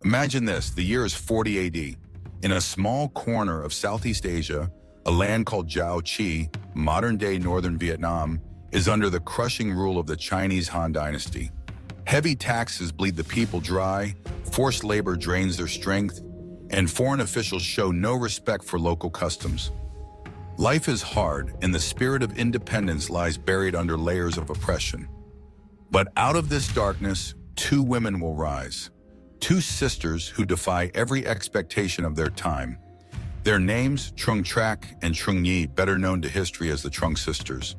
Imagine this, the year is 40 AD. In a small corner of Southeast Asia, a land called Jiaoqi, modern-day northern Vietnam, is under the crushing rule of the Chinese Han Dynasty. Heavy taxes bleed the people dry, forced labor drains their strength, and foreign officials show no respect for local customs. Life is hard, and the spirit of independence lies buried under layers of oppression. But out of this darkness, two women will rise. Two sisters who defy every expectation of their time. Their names, Trung Trak and Trung Nhi, better known to history as the Trung Sisters.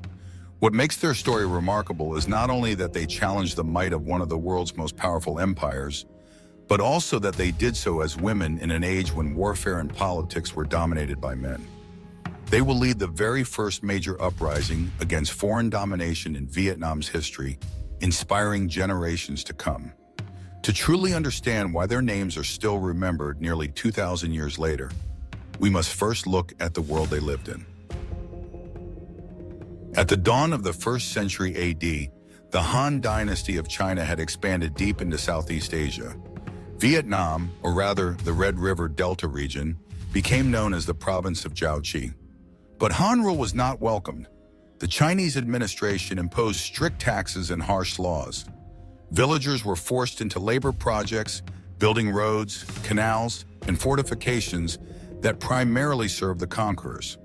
What makes their story remarkable is not only that they challenged the might of one of the world's most powerful empires, but also that they did so as women in an age when warfare and politics were dominated by men. They will lead the very first major uprising against foreign domination in Vietnam's history, inspiring generations to come. To truly understand why their names are still remembered nearly 2,000 years later, we must first look at the world they lived in. At the dawn of the 1st century AD, the Han Dynasty of China had expanded deep into Southeast Asia. Vietnam, or rather the Red River Delta region, became known as the province of Jiaoqi. But Han rule was not welcomed. The Chinese administration imposed strict taxes and harsh laws. Villagers were forced into labor projects, building roads, canals, and fortifications that primarily served the conquerors.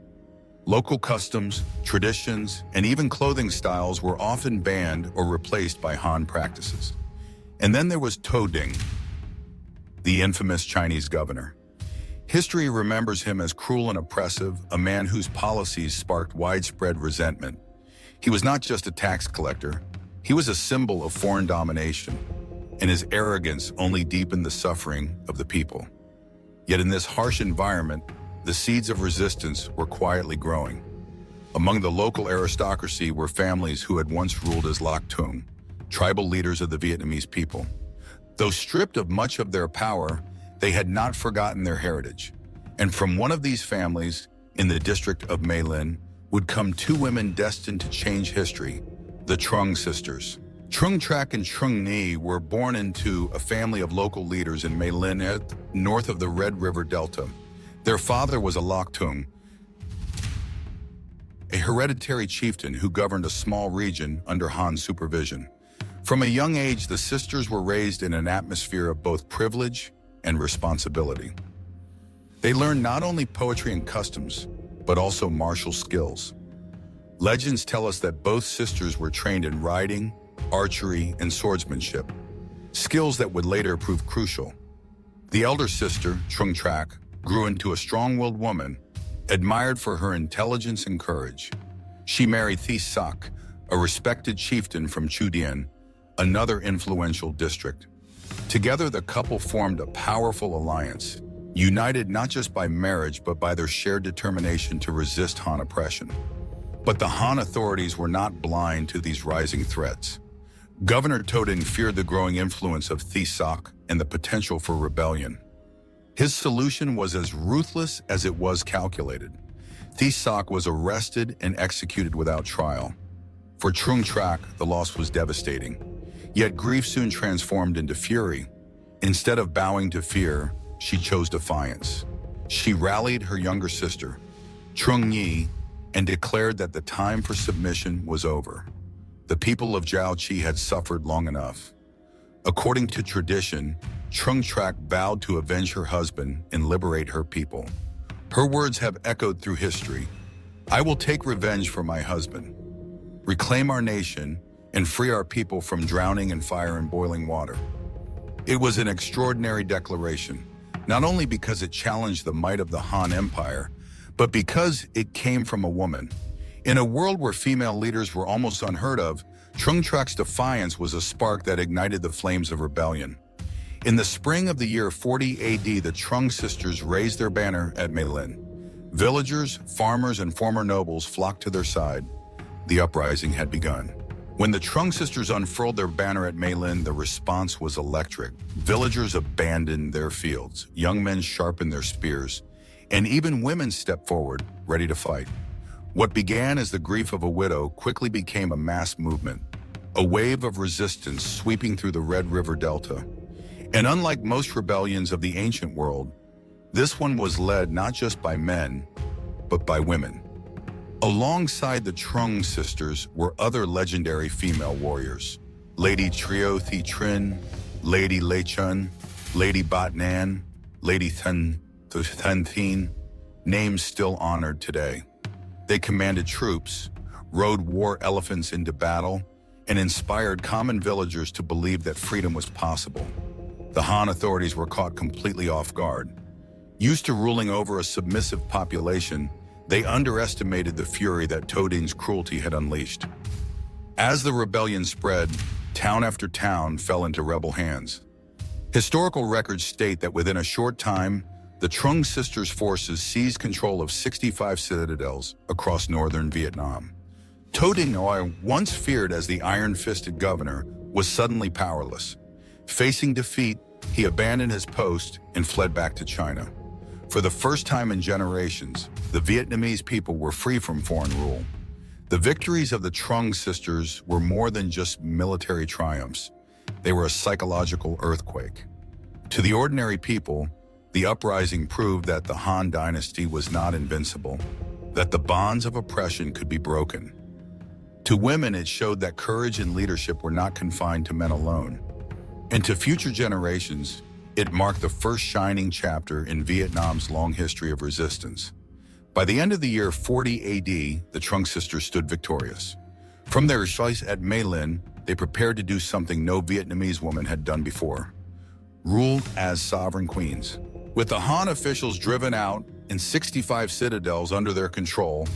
Local customs, traditions, and even clothing styles were often banned or replaced by Han practices. And then there was Tô Ding, the infamous Chinese governor. History remembers him as cruel and oppressive, a man whose policies sparked widespread resentment. He was not just a tax collector, he was a symbol of foreign domination, and his arrogance only deepened the suffering of the people. Yet in this harsh environment, the seeds of resistance were quietly growing. Among the local aristocracy were families who had once ruled as Lac Tung, tribal leaders of the Vietnamese people. Though stripped of much of their power, they had not forgotten their heritage. And from one of these families, in the district of Mê Linh, would come two women destined to change history, the Trung Sisters. Trung Trak and Trung Nhi were born into a family of local leaders in Mê Linh, north of the Red River Delta. Their father was a Lac Tung, a hereditary chieftain who governed a small region under Han supervision. From a young age, the sisters were raised in an atmosphere of both privilege and responsibility. They learned not only poetry and customs, but also martial skills. Legends tell us that both sisters were trained in riding, archery, and swordsmanship, skills that would later prove crucial. The elder sister, Trung Trak, grew into a strong-willed woman, admired for her intelligence and courage. She married Thi Sac, a respected chieftain from Chu Dien, another influential district. Together, the couple formed a powerful alliance, united not just by marriage but by their shared determination to resist Han oppression. But the Han authorities were not blind to these rising threats. Governor Tô Ding feared the growing influence of Thi Sac and the potential for rebellion. His solution was as ruthless as it was calculated. Thi Sac was arrested and executed without trial. For Trung Trak, the loss was devastating. Yet grief soon transformed into fury. Instead of bowing to fear, she chose defiance. She rallied her younger sister, Trung Nhi, and declared that the time for submission was over. The people of Jiaoqi had suffered long enough. According to tradition, Trung Trak vowed to avenge her husband and liberate her people. Her words have echoed through history. "I will take revenge for my husband, reclaim our nation, and free our people from drowning in fire and boiling water." It was an extraordinary declaration, not only because it challenged the might of the Han Empire, but because it came from a woman. In a world where female leaders were almost unheard of, Trung Trak's defiance was a spark that ignited the flames of rebellion. In the spring of the year 40 AD, the Trung Sisters raised their banner at Mê Linh. Villagers, farmers, and former nobles flocked to their side. The uprising had begun. When the Trung Sisters unfurled their banner at Mê Linh, the response was electric. Villagers abandoned their fields, young men sharpened their spears, and even women stepped forward, ready to fight. What began as the grief of a widow quickly became a mass movement, a wave of resistance sweeping through the Red River Delta. And unlike most rebellions of the ancient world, this one was led not just by men, but by women. Alongside the Trung sisters were other legendary female warriors. Lady Trio Thi Trin, Lady Lei Chun, Lady Bat Nan, Lady Thun Thien, names still honored today. They commanded troops, rode war elephants into battle, and inspired common villagers to believe that freedom was possible. The Han authorities were caught completely off guard. Used to ruling over a submissive population, they underestimated the fury that Toding's cruelty had unleashed. As the rebellion spread, town after town fell into rebel hands. Historical records state that within a short time, the Trung sisters' forces seized control of 65 citadels across northern Vietnam. Toding, once feared as the iron-fisted governor, was suddenly powerless. Facing defeat, he abandoned his post and fled back to China. For the first time in generations, the Vietnamese people were free from foreign rule. The victories of the Trung sisters were more than just military triumphs. They were a psychological earthquake. To the ordinary people, the uprising proved that the Han Dynasty was not invincible, that the bonds of oppression could be broken. To women, it showed that courage and leadership were not confined to men alone. And to future generations, it marked the first shining chapter in Vietnam's long history of resistance. By the end of the year 40 AD, the Trung sisters stood victorious. From their choice at Mê Linh, they prepared to do something no Vietnamese woman had done before: ruled as sovereign queens. With the Han officials driven out and 65 citadels under their control,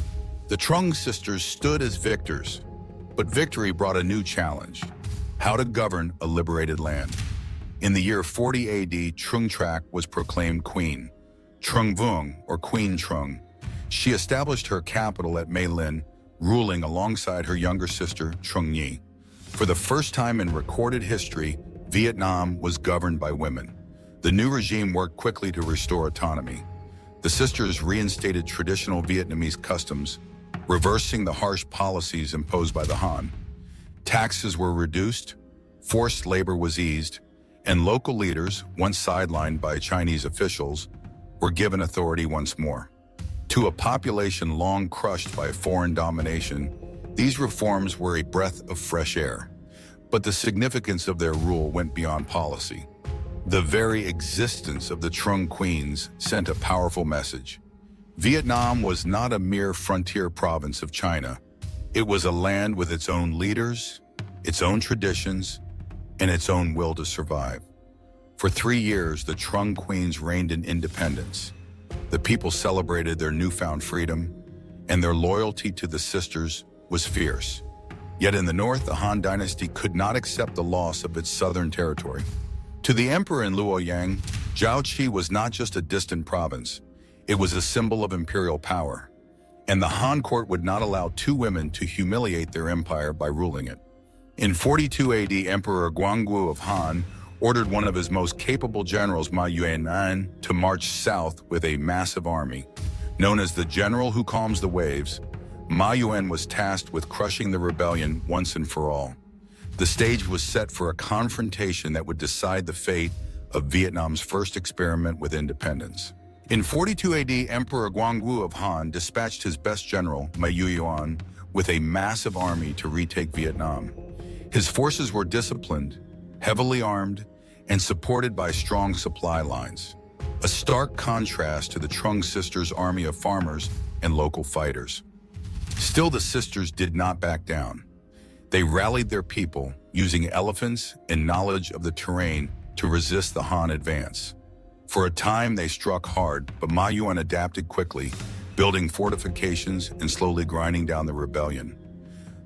the Trung sisters stood as victors. But victory brought a new challenge: how to govern a liberated land. In the year 40 AD, Trung Trac was proclaimed queen, Trung Vuong, or Queen Trung. She established her capital at Mê Linh, ruling alongside her younger sister, Trung Nhi. For the first time in recorded history, Vietnam was governed by women. The new regime worked quickly to restore autonomy. The sisters reinstated traditional Vietnamese customs, reversing the harsh policies imposed by the Han. Taxes were reduced, forced labor was eased, and local leaders, once sidelined by Chinese officials, were given authority once more. To a population long crushed by foreign domination, these reforms were a breath of fresh air. But the significance of their rule went beyond policy. The very existence of the Trung queens sent a powerful message. Vietnam was not a mere frontier province of China. It was a land with its own leaders, its own traditions, and its own will to survive. For 3 years, the Trung queens reigned in independence. The people celebrated their newfound freedom, and their loyalty to the sisters was fierce. Yet in the north, the Han Dynasty could not accept the loss of its southern territory. To the emperor in Luoyang, Jiaoqi was not just a distant province. It was a symbol of imperial power. And the Han court would not allow 2 women to humiliate their empire by ruling it. In 42 AD, Emperor Guangwu of Han ordered one of his most capable generals, Ma Yuan, to march south with a massive army. Known as the General Who Calms the Waves, Ma Yuan was tasked with crushing the rebellion once and for all. The stage was set for a confrontation that would decide the fate of Vietnam's first experiment with independence. In 42 AD, Emperor Guangwu of Han dispatched his best general, Ma Yuan, with a massive army to retake Vietnam. His forces were disciplined, heavily armed, and supported by strong supply lines, a stark contrast to the Trung sisters' army of farmers and local fighters. Still, the sisters did not back down. They rallied their people, using elephants and knowledge of the terrain to resist the Han advance. For a time, they struck hard, but Ma Yuan adapted quickly, building fortifications and slowly grinding down the rebellion.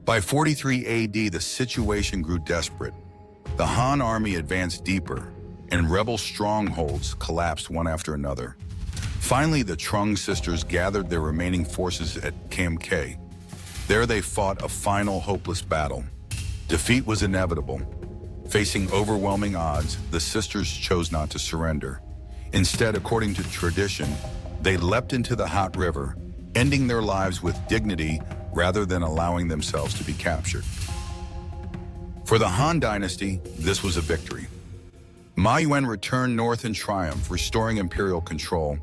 By 43 AD, the situation grew desperate. The Han army advanced deeper, and rebel strongholds collapsed one after another. Finally, the Trung sisters gathered their remaining forces at Cam K. There they fought a final hopeless battle. Defeat was inevitable. Facing overwhelming odds, the sisters chose not to surrender. Instead, according to tradition, they leapt into the hot river, ending their lives with dignity rather than allowing themselves to be captured. For the Han Dynasty, this was a victory. Ma Yuan returned north in triumph, restoring imperial control.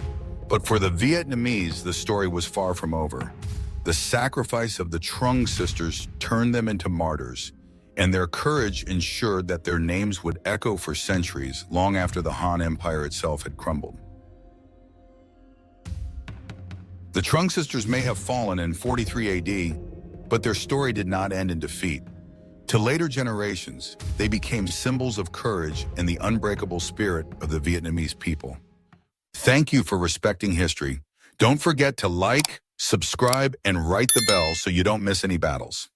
But for the Vietnamese, the story was far from over. The sacrifice of the Trung sisters turned them into martyrs, and their courage ensured that their names would echo for centuries, long after the Han Empire itself had crumbled. The Trung sisters may have fallen in 43 AD, but their story did not end in defeat. To later generations, they became symbols of courage and the unbreakable spirit of the Vietnamese people. Thank you for respecting history. Don't forget to like, subscribe, and write the bell so you don't miss any battles.